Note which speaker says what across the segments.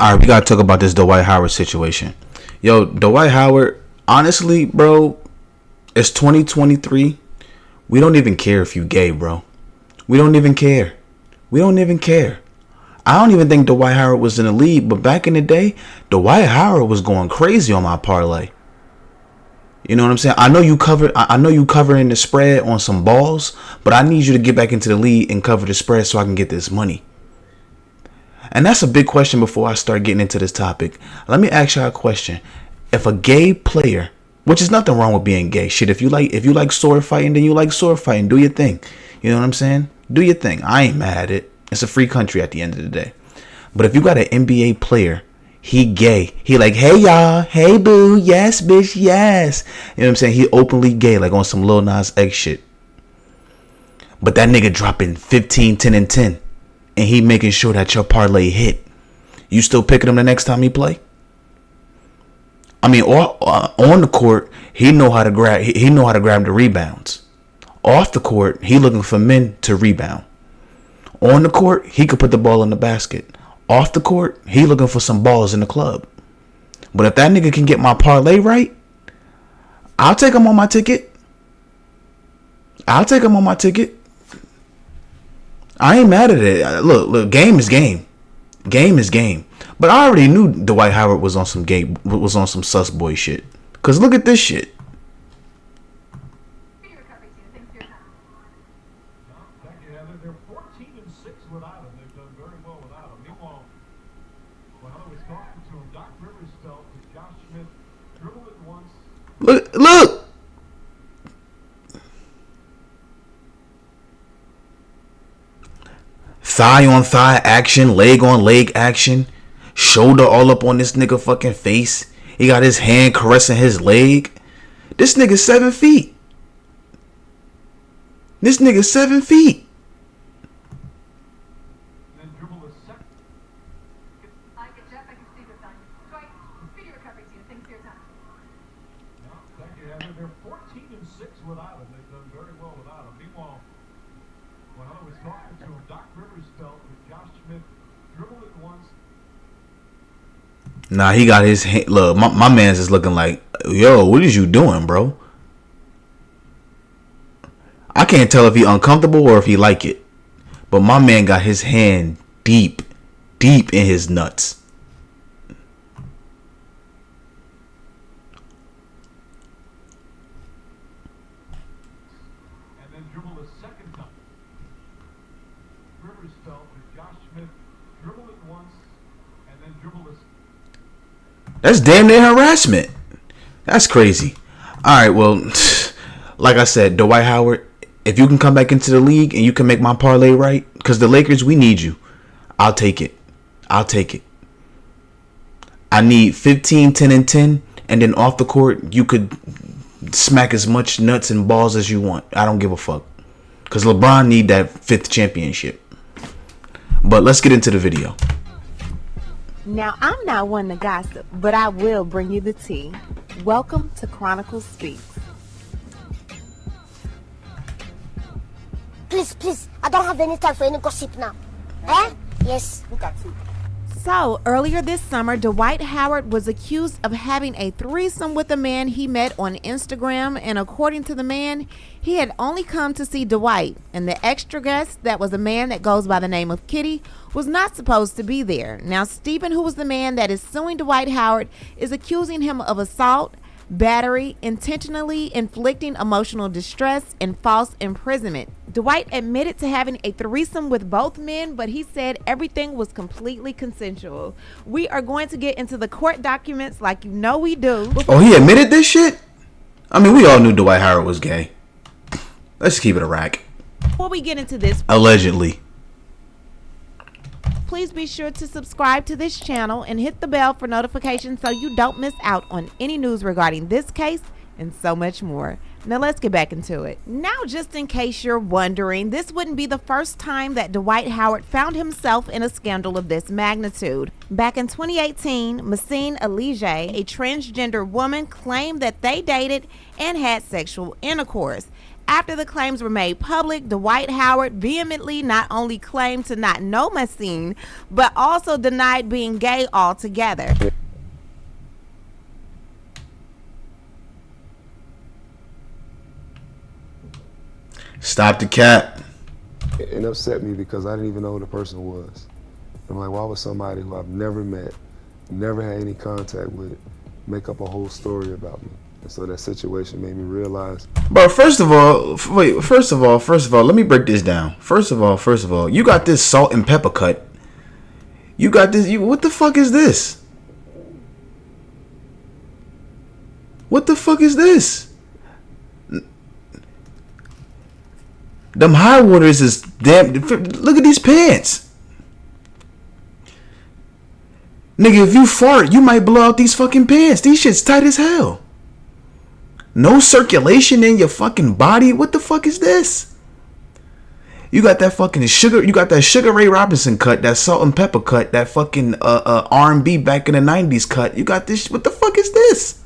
Speaker 1: All right, we gotta talk about this Dwight Howard situation. Yo, Dwight Howard, honestly, bro, it's 2023. We don't even care if you gay, bro. We don't even care. We don't even care. I don't even think Dwight Howard was in the league, but back in the day, Dwight Howard was going crazy on my parlay. You know what I'm saying? I know you covering the spread on some balls, but I need you to get back into the league and cover the spread so I can get this money. And that's a big question before I start getting into this topic. Let me ask y'all a question. If a gay player, which is nothing wrong with being gay, shit, if you like sword fighting, then you like sword fighting. Do your thing. You know what I'm saying? Do your thing. I ain't mad at it. It's a free country at the end of the day. But if you got an NBA player, he gay. He like, hey y'all, hey boo, yes bitch, yes. You know what I'm saying? He openly gay, like on some Lil Nas X shit. But that nigga dropping 15, 10, and 10. And he making sure that your parlay hit. You still picking him the next time he play? I mean, on the court, he know how to grab. He know how to grab the rebounds. Off the court, he looking for men to rebound. On the court, he could put the ball in the basket. Off the court, he looking for some balls in the club. But if that nigga can get my parlay right, I'll take him on my ticket. I'll take him on my ticket. I ain't mad at it. Look, game is game. Game is game. But I already knew Dwight Howard was on some sus boy shit. Cause look at this shit. Look. Thigh on thigh action, leg on leg action, shoulder all up on this nigga fucking face. He got his hand caressing his leg. This nigga 7 feet. This nigga 7 feet.
Speaker 2: They're 14-6 without him. They've done very well without him. Meanwhile, when I was talking to him, Doc Rivers felt that Josh Smith dribbled it once.
Speaker 1: Nah, he got his hand. Look, my man's is looking like, yo, what is you doing, bro? I can't tell if he uncomfortable or if he like it. But my man got his hand deep in his nuts. That's damn near harassment. That's crazy. Alright, well, like I said, Dwight Howard, if you can come back into the league and you can make my parlay right, because the Lakers, we need you. I'll take it. I'll take it. I need 15, 10, and 10, and then off the court, you could smack as much nuts and balls as you want. I don't give a fuck. Because LeBron need that 5th championship. But let's get into the video.
Speaker 3: Now, I'm not one to gossip, but I will bring you the tea. Welcome to Chronicles Speaks.
Speaker 4: Please, I don't have any time for any gossip now. Eh? Yes, look at you.
Speaker 3: So, earlier this summer, Dwight Howard was accused of having a threesome with a man he met on Instagram, and according to the man, he had only come to see Dwight, and the extra guest, that was a man that goes by the name of Kitty, was not supposed to be there. Now, Stephen, who was the man that is suing Dwight Howard, is accusing him of assault, battery, intentionally inflicting emotional distress, and false imprisonment. Dwight admitted to having a threesome with both men, but he said everything was completely consensual. We are going to get into the court documents like you know we do.
Speaker 1: Oh, he admitted this shit? I mean, we all knew Dwight Howard was gay. Let's keep it a rack.
Speaker 3: Before we get into this,
Speaker 1: allegedly,
Speaker 3: please be sure to subscribe to this channel and hit the bell for notifications so you don't miss out on any news regarding this case and so much more. Now let's get back into it. Now, just in case you're wondering, this wouldn't be the first time that Dwight Howard found himself in a scandal of this magnitude. Back in 2018, Massine Elige, a transgender woman, claimed that they dated and had sexual intercourse. After the claims were made public, Dwight Howard vehemently not only claimed to not know Maxine, but also denied being gay altogether.
Speaker 1: Stop the cap.
Speaker 5: It upset me because I didn't even know who the person was. I'm like, why would somebody who I've never met, never had any contact with, make up a whole story about me? And so that situation made me realize.
Speaker 1: Bro, first of all, let me break this down. First of all, you got this salt and pepper cut. You got this. What the fuck is this? What the fuck is this? Them high waters is damn. Look at these pants. Nigga, if you fart, you might blow out these fucking pants. These shit's tight as hell. No circulation in your fucking body. What the fuck is this? You got that fucking sugar. You got that Sugar Ray Robinson cut. That salt and pepper cut. That fucking R&B back in the 90s cut. You got this. What the fuck is this?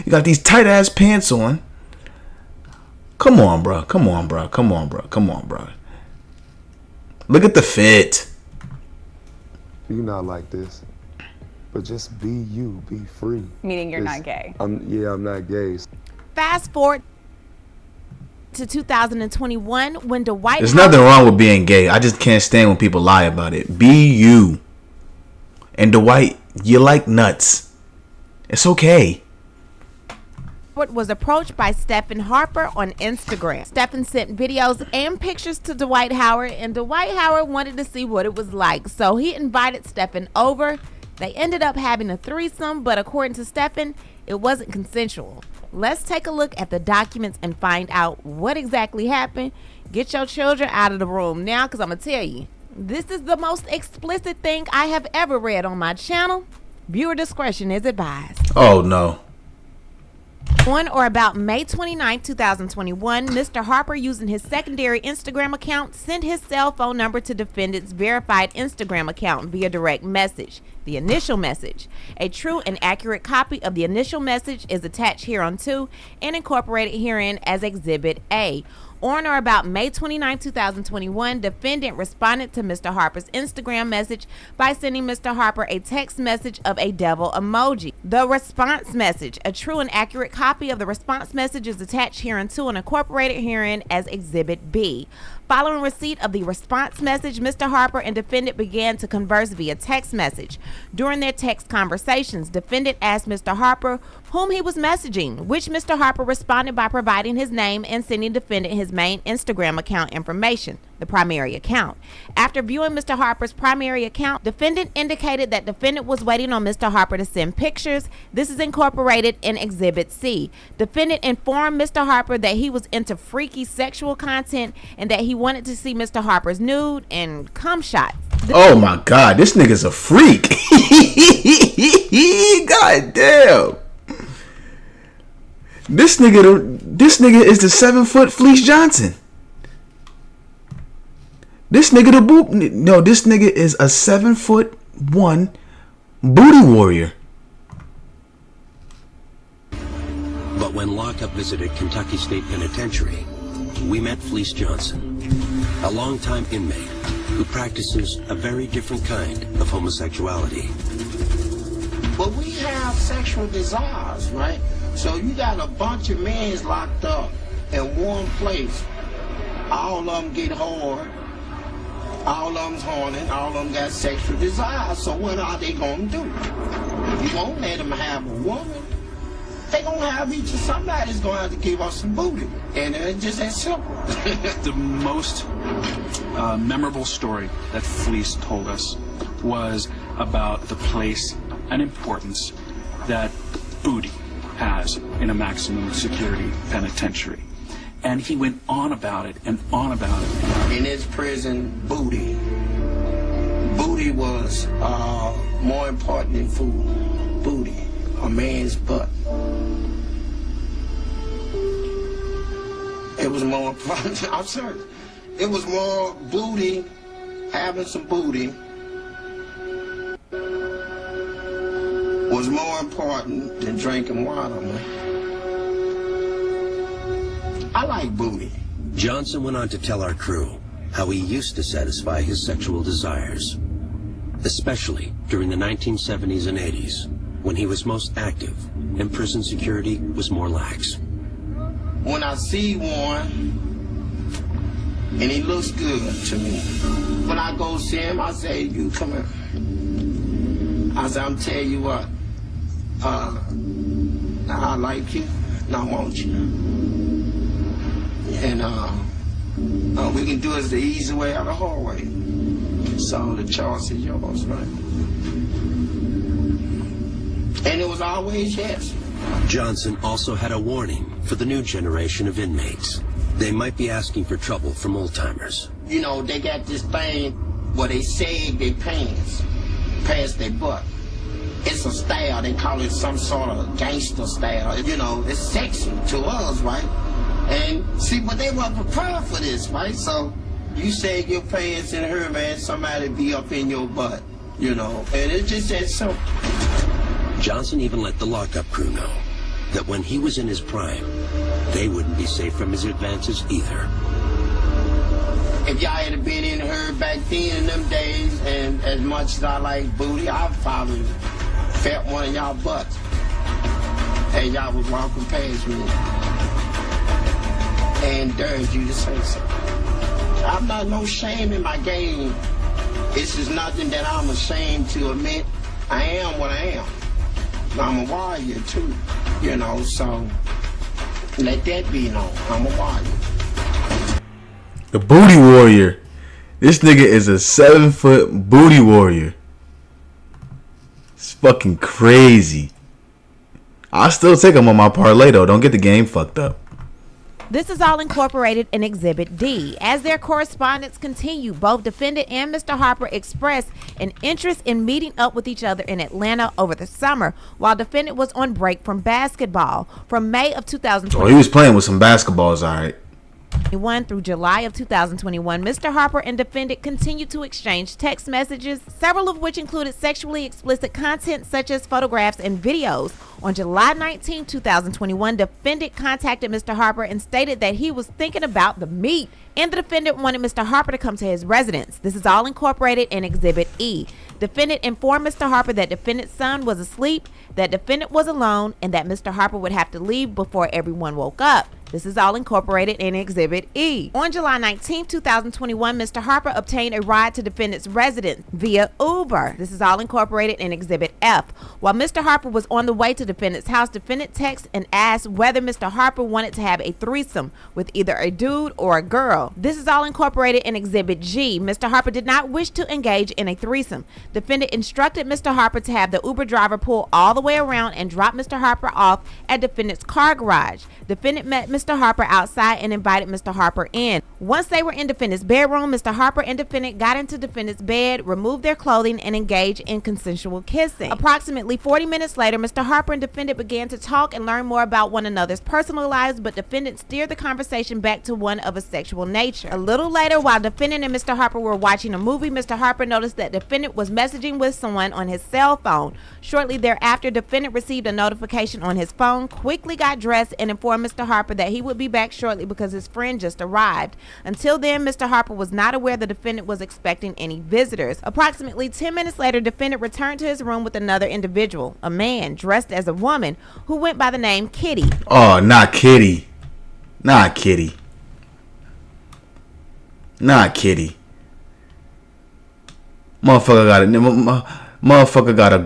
Speaker 1: You got these tight ass pants on. Come on, bro. Come on, bro. Look at the fit.
Speaker 5: You're not like this. But just be you, be free.
Speaker 6: Meaning you're not gay.
Speaker 5: I'm not gay.
Speaker 3: Fast forward to 2021 when Dwight.
Speaker 1: There's nothing wrong with being gay. I just can't stand when people lie about it. Be you. And Dwight, you like nuts. It's okay.
Speaker 3: Was approached by Stephen Harper on Instagram. Stephen sent videos and pictures to Dwight Howard, and Dwight Howard wanted to see what it was like. So he invited Stephen over. They ended up having a threesome, but according to Stephen, it wasn't consensual. Let's take a look at the documents and find out what exactly happened. Get your children out of the room now, because I'm going to tell you, this is the most explicit thing I have ever read on my channel. Viewer discretion is advised.
Speaker 1: Oh, no.
Speaker 3: On or about May 29, 2021, Mr. Harper, using his secondary Instagram account, sent his cell phone number to defendant's verified Instagram account via direct message. The initial message. A true and accurate copy of the initial message is attached hereunto and incorporated herein as Exhibit A. On or about May 29, 2021, defendant responded to Mr. Harper's Instagram message by sending Mr. Harper a text message of a devil emoji. The response message. A true and accurate copy of the response message is attached hereunto and incorporated herein as Exhibit B. Following receipt of the response message, Mr. Harper and defendant began to converse via text message. During their text conversations, defendant asked Mr. Harper whom he was messaging, which Mr. Harper responded by providing his name and sending defendant his main Instagram account information, the primary account. After viewing Mr. Harper's primary account, defendant indicated that defendant was waiting on Mr. Harper to send pictures. This is incorporated in Exhibit C. Defendant informed Mr. Harper that he was into freaky sexual content and that he wanted to see Mr. Harper's nude and cum shots.
Speaker 1: Oh my God, this nigga's a freak. God damn. This nigga is the 7-foot Fleece Johnson. This nigga this nigga is a 7'1" booty warrior.
Speaker 7: But when lockup visited Kentucky State Penitentiary, we met Fleece Johnson, a longtime inmate who practices a very different kind of homosexuality.
Speaker 8: But we have sexual desires, right? So you got a bunch of men locked up in one place. All of them get hard. All of them's horny. All of them got sexual desires. So what are they going to do? You won't let them have a woman. They going to have each of somebody's going to have to give us some booty. And it's just that simple.
Speaker 9: The most memorable story that Fleece told us was about the place and importance that booty has in a maximum security penitentiary. And he went on about it and on about it.
Speaker 8: In his prison, booty was more important than food. Booty, a man's butt. It was more important. I'm serious. It was more booty, having some booty was more important than drinking water, man. I like booty.
Speaker 7: Johnson went on to tell our crew how he used to satisfy his sexual desires, especially during the 1970s and 80s, when he was most active and prison security was more lax.
Speaker 8: When I see one, and he looks good to me, when I go see him, I say, you come here. I say, I'm telling you what, I like you, and I want you. And we can do it the easy way or the hard way. So the choice is yours, right? And it was always yes.
Speaker 7: Johnson also had a warning for the new generation of inmates. They might be asking for trouble from old-timers.
Speaker 8: You know, they got this thing where they sag their pants past their butt. It's a style. They call it some sort of gangster style. You know, it's sexy to us, right? And see, but they weren't prepared for this, right? So you sag your pants in her, man, somebody be up in your butt, you know? And it's just that simple.
Speaker 7: Johnson even let the lockup crew know that when he was in his prime, they wouldn't be safe from his advances either.
Speaker 8: If y'all had been in her back then in them days, and as much as I like booty, I'd probably felt one of y'all butts. And y'all was walking past me and dared you to say something. I'm not no shame in my game. It's just nothing that I'm ashamed to admit. I am what I am. I'm a warrior too, you know, so let that be known. I'm a warrior.
Speaker 1: The booty warrior. This nigga is a 7-foot booty warrior. It's fucking crazy. I still take him on my parlay though. Don't get the game fucked up.
Speaker 3: This is all incorporated in Exhibit D. As their correspondence continued, both defendant and Mr. Harper expressed an interest in meeting up with each other in Atlanta over the summer, while defendant was on break from basketball. From May of 2020.
Speaker 1: Oh, he was playing with some basketballs, alright.
Speaker 3: Through July of 2021, Mr. Harper and defendant continued to exchange text messages, several of which included sexually explicit content such as photographs and videos. On July 19, 2021, defendant contacted Mr. Harper and stated that he was thinking about the meet, and the defendant wanted Mr. Harper to come to his residence. This is all incorporated in Exhibit E. Defendant informed Mr. Harper that defendant's son was asleep, that defendant was alone, and that Mr. Harper would have to leave before everyone woke up. This is all incorporated in Exhibit E. On July 19, 2021, Mr. Harper obtained a ride to defendant's residence via Uber. This is all incorporated in Exhibit F. While Mr. Harper was on the way to defendant's house, defendant texted and asked whether Mr. Harper wanted to have a threesome with either a dude or a girl. This is all incorporated in Exhibit G. Mr. Harper did not wish to engage in a threesome. Defendant instructed Mr. Harper to have the Uber driver pull all the way around and drop Mr. Harper off at defendant's car garage. Defendant met Mr. Harper outside and invited Mr. Harper in. Once they were in defendant's bedroom, Mr. Harper and defendant got into defendant's bed, removed their clothing, and engaged in consensual kissing. Approximately 40 minutes later, Mr. Harper and defendant began to talk and learn more about one another's personal lives, but defendant steered the conversation back to one of a sexual nature. A little later, while defendant and Mr. Harper were watching a movie, Mr. Harper noticed that defendant was messaging with someone on his cell phone. Shortly thereafter, defendant received a notification on his phone, quickly got dressed, and informed Mr. Harper that he would be back shortly because his friend just arrived. Until then, Mr. Harper was not aware the defendant was expecting any visitors. Approximately 10 minutes later, defendant returned to his room with another individual, a man dressed as a woman who went by the name Kitty.
Speaker 1: Oh, not Kitty. Not Kitty. Not Kitty. Motherfucker got a... Motherfucker got a...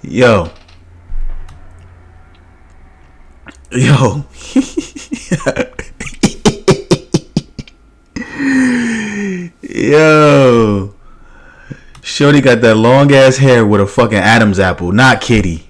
Speaker 1: Yo. Yo. Shorty got that long ass hair with a fucking Adam's apple, not Kitty.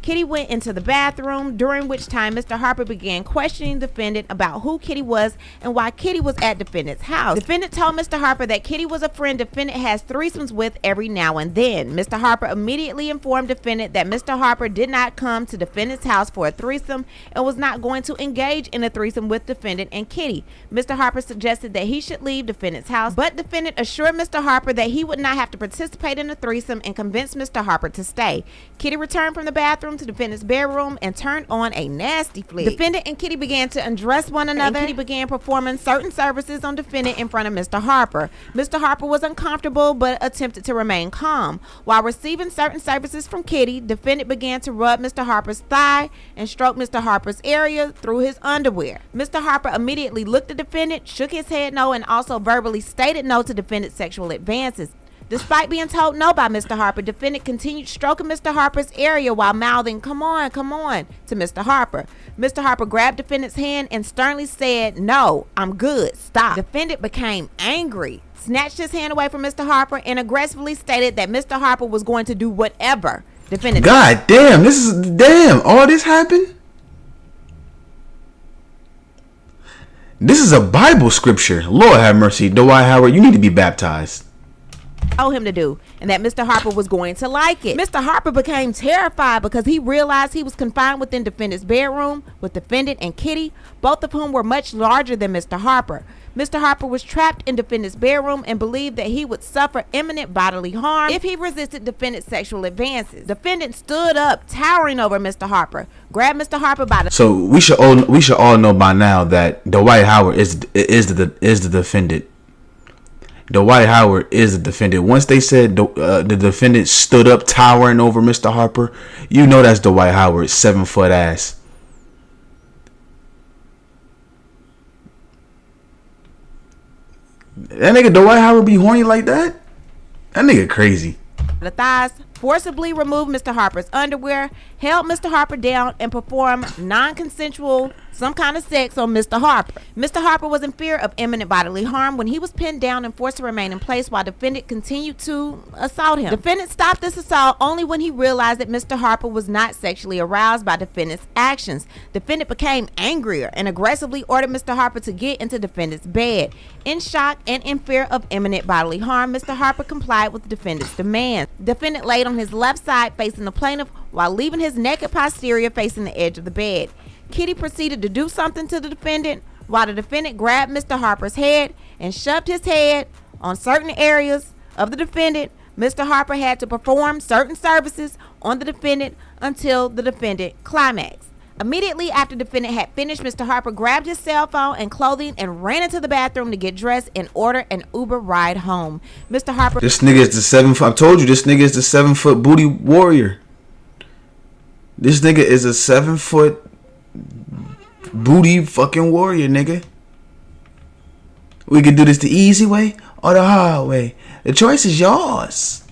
Speaker 3: Kitty went into the bathroom, during which time Mr. Harper began questioning defendant about who Kitty was and why Kitty was at defendant's house. Defendant told Mr. Harper that Kitty was a friend defendant has threesomes with every now and then. Mr. Harper immediately informed defendant that Mr. Harper did not come to defendant's house for a threesome and was not going to engage in a threesome with defendant and Kitty. Mr. Harper suggested that he should leave defendant's house, but defendant assured Mr. Harper that he would not have to participate in the threesome and convinced Mr. Harper to stay. Kitty returned from the bathroom to defendant's bedroom and turned on a nasty flick. Defendant and Kitty began to undress one another, and Kitty began performing certain services on defendant in front of Mr. Harper. Mr. Harper was uncomfortable but attempted to remain calm. While receiving certain services from Kitty, defendant began to rub Mr. Harper's thigh and stroke Mr. Harper's area through his underwear. Mr. Harper immediately looked at defendant, shook his head no, and also verbally stated no to defendant's sexual advances. Despite being told no by Mr. Harper, defendant continued stroking Mr. Harper's area while mouthing, come on, to Mr. Harper. Mr. Harper grabbed defendant's hand and sternly said, no, I'm good, stop. Defendant became angry, snatched his hand away from Mr. Harper, and aggressively stated that Mr. Harper was going to do whatever defendant.
Speaker 1: God damn, all this happened? This is a Bible scripture. Lord have mercy. Dwight Howard, you need to be baptized.
Speaker 3: Told him to do, and that Mr. Harper was going to like it. Mr. Harper became terrified because he realized he was confined within defendant's bedroom with defendant and Kitty, both of whom were much larger than Mr. Harper. Mr. Harper was trapped in defendant's bedroom and believed that he would suffer imminent bodily harm if he resisted defendant's sexual advances. Defendant stood up, towering over Mr. Harper, grabbed Mr. Harper by the...
Speaker 1: So we should all know by now that Dwight Howard is the defendant. Dwight Howard is the defendant. Once they said the defendant stood up towering over Mr. Harper, you know that's Dwight Howard's 7-foot ass. That nigga Dwight Howard be horny like that? That nigga crazy.
Speaker 3: The thighs, forcibly removed Mr. Harper's underwear, held Mr. Harper down, and performed non-consensual some kind of sex on Mr. Harper. Mr. Harper was in fear of imminent bodily harm when he was pinned down and forced to remain in place while defendant continued to assault him. Defendant stopped this assault only when he realized that Mr. Harper was not sexually aroused by defendant's actions. Defendant became angrier and aggressively ordered Mr. Harper to get into defendant's bed. In shock and in fear of imminent bodily harm, Mr. Harper complied with the defendant's demands. Defendant laid on his left side facing the plaintiff while leaving his naked posterior facing the edge of the bed. Kitty proceeded to do something to the defendant while the defendant grabbed Mr. Harper's head and shoved his head on certain areas of the defendant. Mr. Harper had to perform certain services on the defendant until the defendant climaxed. Immediately after the defendant had finished, Mr. Harper grabbed his cell phone and clothing and ran into the bathroom to get dressed and order an Uber ride home. Mr. Harper...
Speaker 1: This nigga is the 7-foot... I told you, this nigga is the 7-foot booty warrior. This nigga is a 7-foot booty fucking warrior, nigga. We could do this the easy way or the hard way. The choice is yours.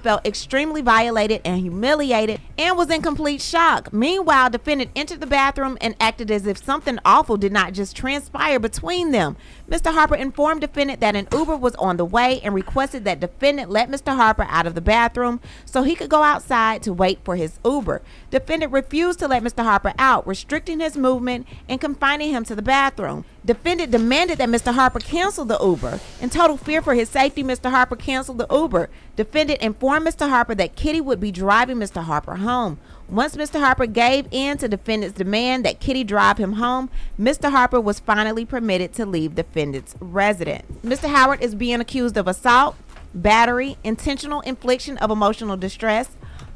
Speaker 3: Felt extremely violated and humiliated and was in complete shock. Meanwhile, defendant entered the bathroom and acted as if something awful did not just transpire between them. Mr. Harper informed defendant that an Uber was on the way and requested that defendant let Mr. Harper out of the bathroom so he could go outside to wait for his Uber. Defendant refused to let Mr. Harper out, restricting his movement and confining him to the bathroom. Defendant demanded that Mr. Harper cancel the Uber. In total fear for his safety, Mr. Harper canceled the Uber. Defendant informed Mr. Harper that Kitty would be driving Mr. Harper home. Once Mr. Harper gave in to defendant's demand that Kitty drive him home, Mr. Harper was finally permitted to leave defendant's residence. Mr. Howard is being accused of assault, battery, intentional infliction of emotional distress,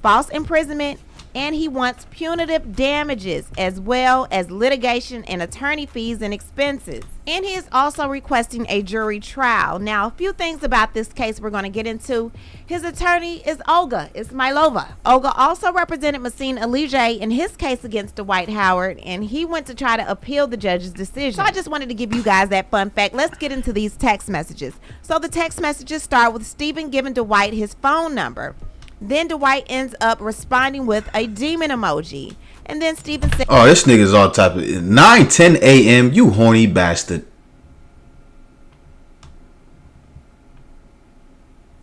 Speaker 3: false imprisonment, and he wants punitive damages as well as litigation and attorney fees and expenses. And he is also requesting a jury trial. Now, a few things about this case we're going to get into. His attorney is Olga Ismailova. Olga also represented Masin Alige in his case against Dwight Howard, and he went to try to appeal the judge's decision. So I just wanted to give you guys that fun fact. Let's get into these text messages. So the text messages start with Stephen giving Dwight his phone number. Then Dwight ends up responding with a demon emoji. And then Stephen said,
Speaker 1: oh, this nigga's all type of 9:10 a.m. You horny bastard.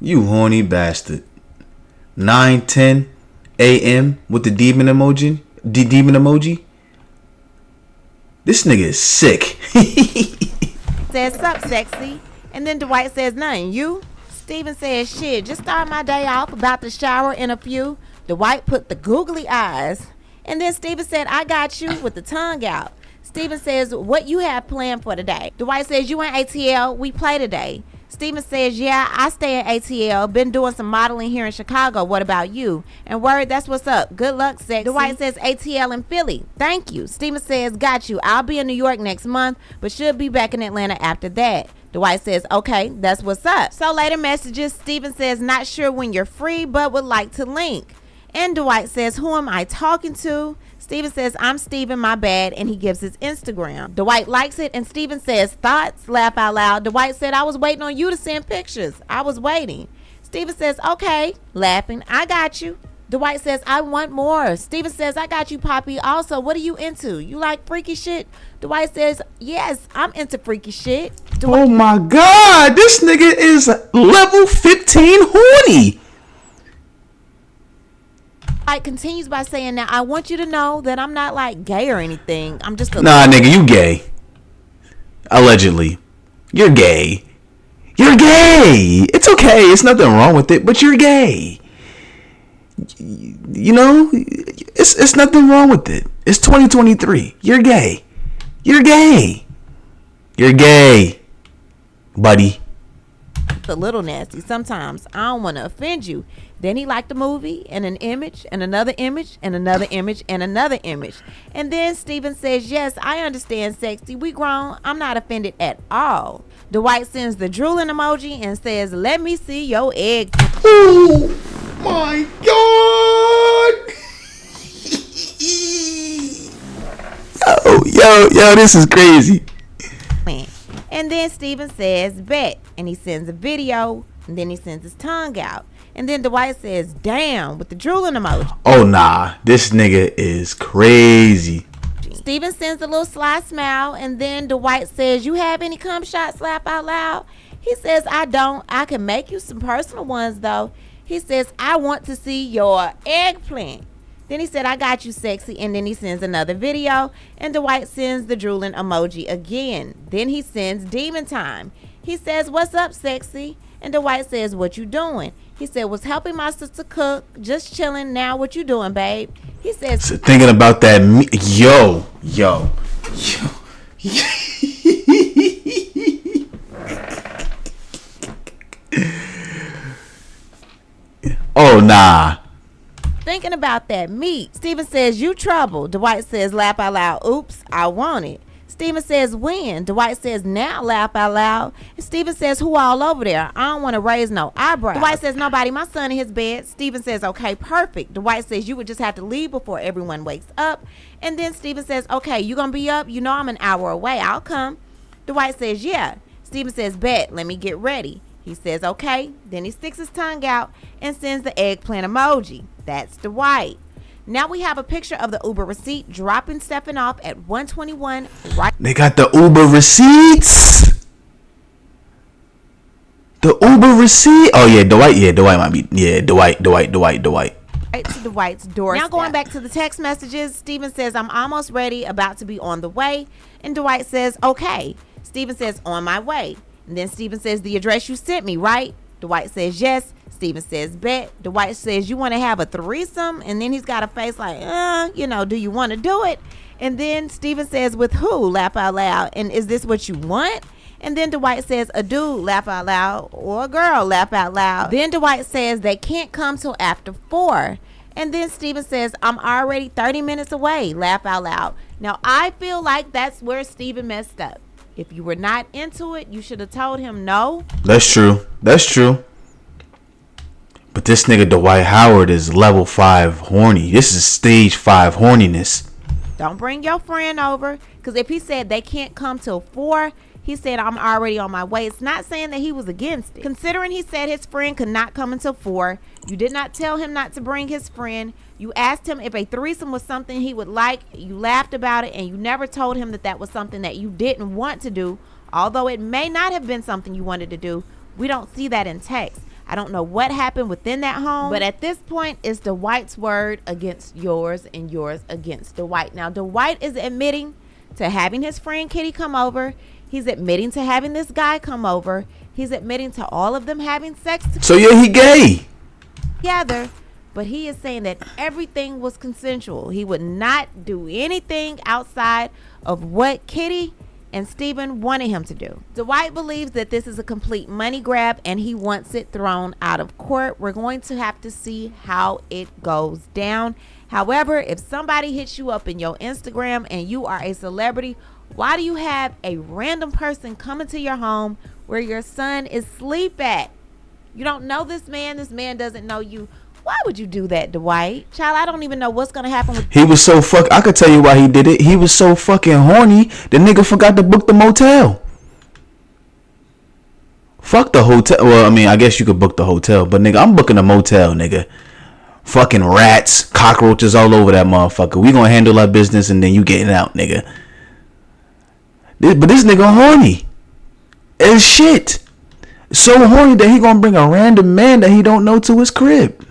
Speaker 1: You horny bastard. 9:10. AM with the demon emoji. Demon emoji. This nigga is sick.
Speaker 3: Says, sup, sexy. And then Dwight says, nothing. You? Steven says, shit, just start my day off, about to shower in a few. Dwight put the googly eyes. And then Steven said, I got you, with the tongue out. Steven says, what you have planned for today? Dwight says, you in ATL, we play today. Steven says, yeah, I stay in ATL, been doing some modeling here in Chicago. What about you? And word, that's what's up. Good luck, sexy. Dwight says, ATL in Philly. Thank you. Steven says, got you. I'll be in New York next month, but should be back in Atlanta after that. Dwight says, okay, that's what's up. So later messages, Steven says, not sure when you're free, but would like to link. And Dwight says, who am I talking to? Steven says, I'm Steven, my bad, and he gives his Instagram. Dwight likes it, and Steven says, thoughts? Laugh out loud. Dwight said, I was waiting on you to send pictures. I was waiting. Steven says, okay, laughing, I got you. Dwight says, I want more. Steven says, I got you, Poppy. Also, what are you into? You like freaky shit? Dwight says, yes, I'm into freaky shit.
Speaker 1: Oh my God, this nigga is level 15 horny.
Speaker 3: Dwight continues by saying, now I want you to know that I'm not like gay or anything. I'm just a
Speaker 1: Nah, nigga, you gay. Allegedly. You're gay. You're gay. It's okay. It's nothing wrong with it, but you're gay. You know, it's nothing wrong with it. It's 2023. You're gay. You're gay. You're gay, buddy.
Speaker 3: a little nasty. Sometimes I don't want to offend you. Then he liked the movie and an image and another image and another image and another image. And then Steven says, yes, I understand, sexy. We grown. I'm not offended at all. Dwight sends the drooling emoji and says, let me see your egg.
Speaker 1: Oh my God. Yo, this is crazy.
Speaker 3: And then Steven says, bet. And he sends a video. And then he sends his tongue out. And then Dwight says, damn, with the drooling emoji.
Speaker 1: Oh, nah. This nigga is crazy.
Speaker 3: Steven sends a little sly smile. And then Dwight says, you have any cum shots? Laugh out loud. He says, I don't. I can make you some personal ones, though. He says, I want to see your eggplant. Then he said, I got you, sexy. And then he sends another video. And Dwight sends the drooling emoji again. Then he sends demon time. He says, what's up, sexy? And Dwight says, what you doing? He said, was helping my sister cook. Just chilling. Now what you doing, babe? He says,
Speaker 1: so thinking about that. Yo. Oh, nah.
Speaker 3: Thinking about that meat. Steven says, you trouble. Dwight says, laugh out loud. Oops, I want it. Steven says, when? Dwight says, now, laugh out loud. And Steven says, who all over there? I don't want to raise no eyebrows. Dwight says, nobody. My son in his bed. Steven says, okay, perfect. Dwight says, you would just have to leave before everyone wakes up. And then Steven says, okay, you going to be up? You know I'm an hour away. I'll come. Dwight says, yeah. Steven says, bet. Let me get ready. He says, okay. Then he sticks his tongue out and sends the eggplant emoji. That's Dwight. Now we have a picture of the Uber receipt dropping Stefan off at 121. Right.
Speaker 1: They got the Uber receipts. The Uber receipt. Oh yeah, Dwight. Yeah, Dwight might be. Yeah, Dwight.
Speaker 3: Right to Dwight's door. Now going back to the text messages, Steven says, I'm almost ready, about to be on the way. And Dwight says, okay. Steven says, on my way. And then Steven says, the address you sent me, right? Dwight says, yes. Steven says, bet. Dwight says, you want to have a threesome? And then he's got a face like, do you want to do it? And then Steven says, with who? Laugh out loud. And is this what you want? And then Dwight says, a dude, laugh out loud, or a girl, laugh out loud. Then Dwight says, they can't come till after 4. And then Steven says, I'm already 30 minutes away, laugh out loud. Now, I feel like that's where Steven messed up. If you were not into it, you should have told him no.
Speaker 1: That's true. But this nigga Dwight Howard is level 5 horny. This is stage 5 horniness.
Speaker 3: Don't bring your friend over. Because if he said they can't come till 4, he said, I'm already on my way. It's not saying that he was against it. Considering he said his friend could not come until 4, you did not tell him not to bring his friend. You asked him if a threesome was something he would like. You laughed about it, and you never told him that that was something that you didn't want to do. Although it may not have been something you wanted to do, we don't see that in text. I don't know what happened within that home, but at this point, it's Dwight's word against yours and yours against Dwight. Now, Dwight is admitting to having his friend Kitty come over. He's admitting to having this guy come over. He's admitting to all of them having sex
Speaker 1: So yeah, he gay.
Speaker 3: together. But he is saying that everything was consensual. He would not do anything outside of what Kitty and Stephen wanted him to do. Dwight believes that this is a complete money grab and he wants it thrown out of court. We're going to have to see how it goes down. However, if somebody hits you up in your Instagram and you are a celebrity, why do you have a random person come into your home where your son is asleep at? You don't know this man. This man doesn't know you. Why would you do that, Dwight? Child, I don't even know what's going to happen with...
Speaker 1: He was so I could tell you why he did it. He was so fucking horny. The nigga forgot to book the motel. Fuck the hotel. Well, I mean, I guess you could book the hotel. But, nigga, I'm booking a motel, nigga. Fucking rats, cockroaches all over that motherfucker. We gonna handle our business and then you getting out, nigga. But this nigga horny as shit. So horny that he gonna bring a random man that he don't know to his crib.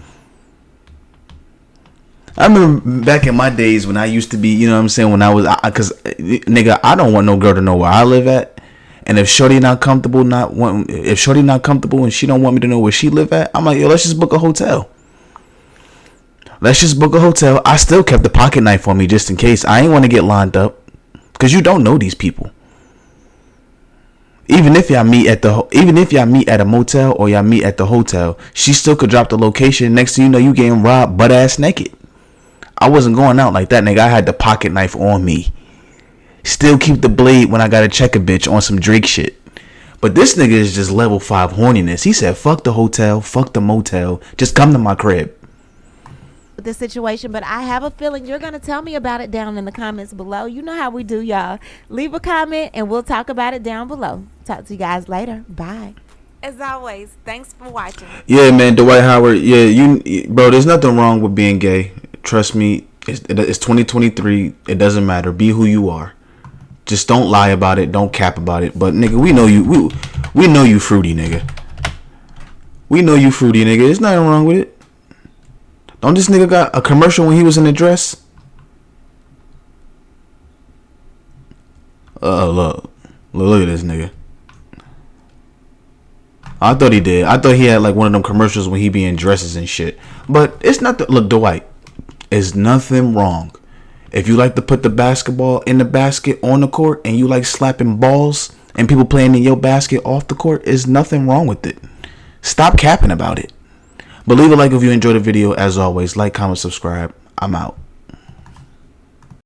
Speaker 1: I remember back in my days when I used to be, you know what I'm saying, when I was, cause nigga, I don't want no girl to know where I live at. And if shorty not comfortable and she don't want me to know where she live at, I'm like, yo, let's just book a hotel. Let's just book a hotel. I still kept the pocket knife on me just in case. I ain't want to get lined up, cause you don't know these people. Even if y'all meet at a motel or y'all meet at the hotel, she still could drop the location. Next thing you know, you getting robbed butt ass naked. I wasn't going out like that, nigga. I had the pocket knife on me. Still keep the blade when I gotta check a bitch on some Drake shit. But this nigga is just level 5 horniness. He said, fuck the hotel, fuck the motel. Just come to my crib.
Speaker 3: This situation, but I have a feeling you're going to tell me about it down in the comments below. You know how we do, y'all. Leave a comment and we'll talk about it down below. Talk to you guys later. Bye. As always, thanks for watching.
Speaker 1: Yeah, man, Dwight Howard. Yeah, bro, there's nothing wrong with being gay. Trust me, it's 2023. It doesn't matter. Be who you are. Just don't lie about it. Don't cap about it. But nigga, we know you. We know you fruity, nigga. We know you fruity, nigga. There's nothing wrong with it. Don't this nigga got a commercial when he was in a dress? Look at this nigga. I thought he did. I thought he had like one of them commercials when he be in dresses and shit. But it's not look, Dwight. There's nothing wrong. If you like to put the basketball in the basket on the court and you like slapping balls and people playing in your basket off the court, there's nothing wrong with it. Stop capping about it. But leave a like if you enjoyed the video. As always, like, comment, subscribe. I'm out.